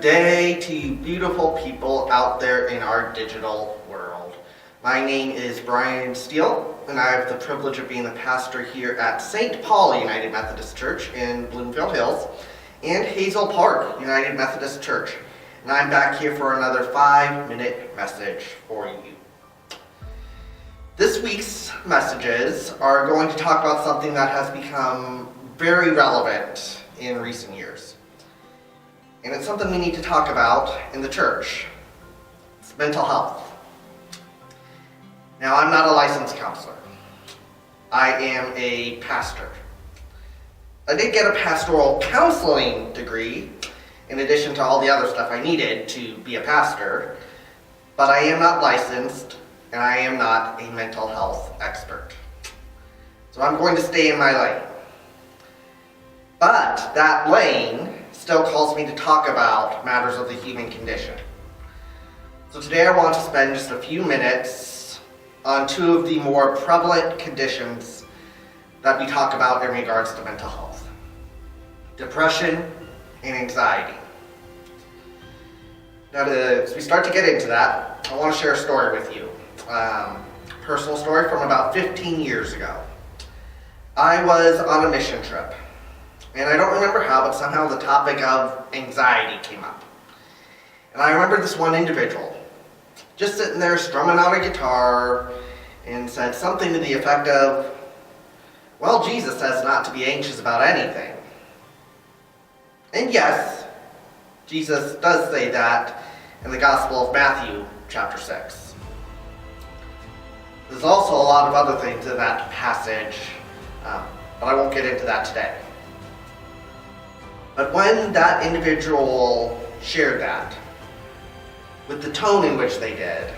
day to you beautiful people out there in our digital world. My name is Brian Steele, and I have the privilege of being the pastor here at St. Paul United Methodist Church in Bloomfield Hills and Hazel Park United Methodist Church. And I'm back here for another 5-minute message for you. This week's messages are going to talk about something that has become very relevant in recent years. And it's something we need to talk about in the church. It's mental health. Now, I'm not a licensed counselor. I am a pastor. I did get a pastoral counseling degree in addition to all the other stuff I needed to be a pastor, but I am not licensed and I am not a mental health expert. So I'm going to stay in my lane. But that lane still calls me to talk about matters of the human condition. So today I want to spend just a few minutes on two of the more prevalent conditions that we talk about in regards to mental health: depression and anxiety. Now, as we start to get into that, I want to share a story with you. Personal story from about 15 years ago. I was on a mission trip. And I don't remember how, but somehow the topic of anxiety came up. And I remember this one individual just sitting there strumming out a guitar and said something to the effect of, "Well, Jesus says not to be anxious about anything." And yes, Jesus does say that in the Gospel of Matthew, chapter 6. There's also a lot of other things in that passage, but I won't get into that today. But when that individual shared that, with the tone in which they did,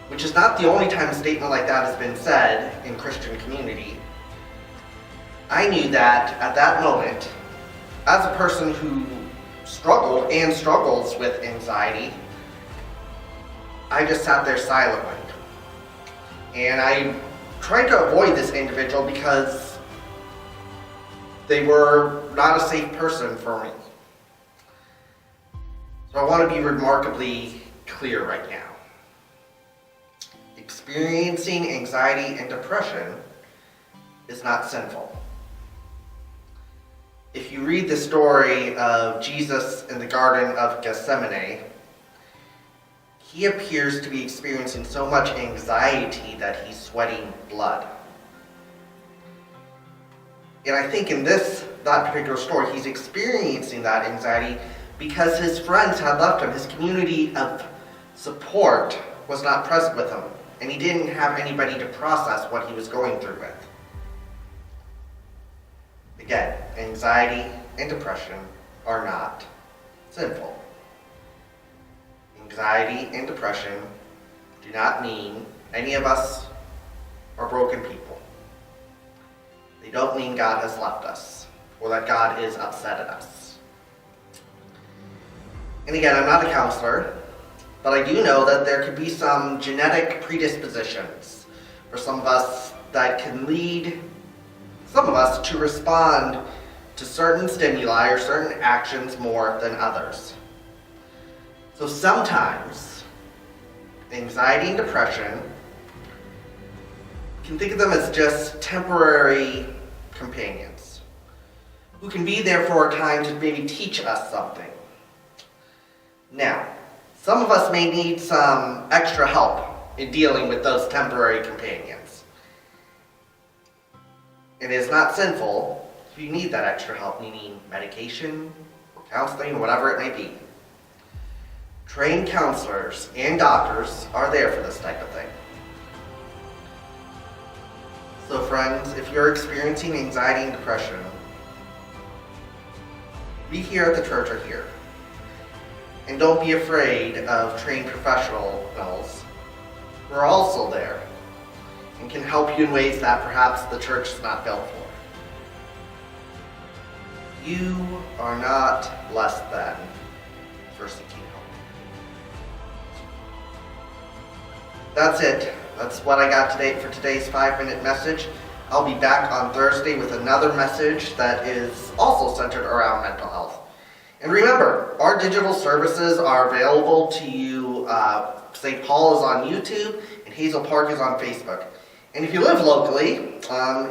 which is not the only time a statement like that has been said in Christian community, I knew that at that moment, as a person who struggled and struggles with anxiety, I just sat there silently. And I tried to avoid this individual because they were not a safe person for me. So I want to be remarkably clear right now. Experiencing anxiety and depression is not sinful. If you read the story of Jesus in the Garden of Gethsemane, he appears to be experiencing so much anxiety that he's sweating blood. And I think in that particular story, he's experiencing that anxiety because his friends had left him. His community of support was not present with him, and he didn't have anybody to process what he was going through with. Again, anxiety and depression are not sinful. Anxiety and depression do not mean any of us are broken people. They don't mean God has left us or that God is upset at us. And again, I'm not a counselor, but I do know that there could be some genetic predispositions for some of us that can lead some of us to respond to certain stimuli or certain actions more than others. So sometimes anxiety and depression, you can think of them as just temporary companions who can be there for a time to maybe teach us something. Now, some of us may need some extra help in dealing with those temporary companions. It is not sinful if you need that extra help, meaning medication, or counseling, or whatever it may be. Trained counselors and doctors are there for this type of thing. So friends, if you're experiencing anxiety and depression, we here at the church are here. And don't be afraid of trained professionals who are also there and can help you in ways that perhaps the church is not built for. You are not less than for seeking help. That's it. That's what I got today for today's 5-minute message. I'll be back on Thursday with another message that is also centered around mental health. And remember, our digital services are available to you. St. Paul is on YouTube and Hazel Park is on Facebook. And if you live locally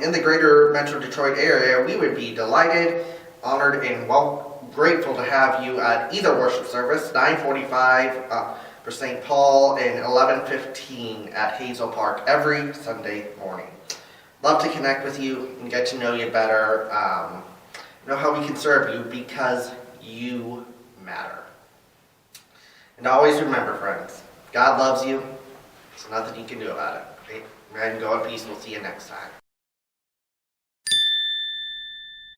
in the greater Metro Detroit area, we would be delighted, honored, and grateful to have you at either worship service, 9:45 for St. Paul and 11:15 at Hazel Park every Sunday morning. Love to connect with you and get to know you better, know how we can serve you because you matter. And always remember, friends, God loves you. There's nothing you can do about it. Amen. Go in peace. We'll see you next time.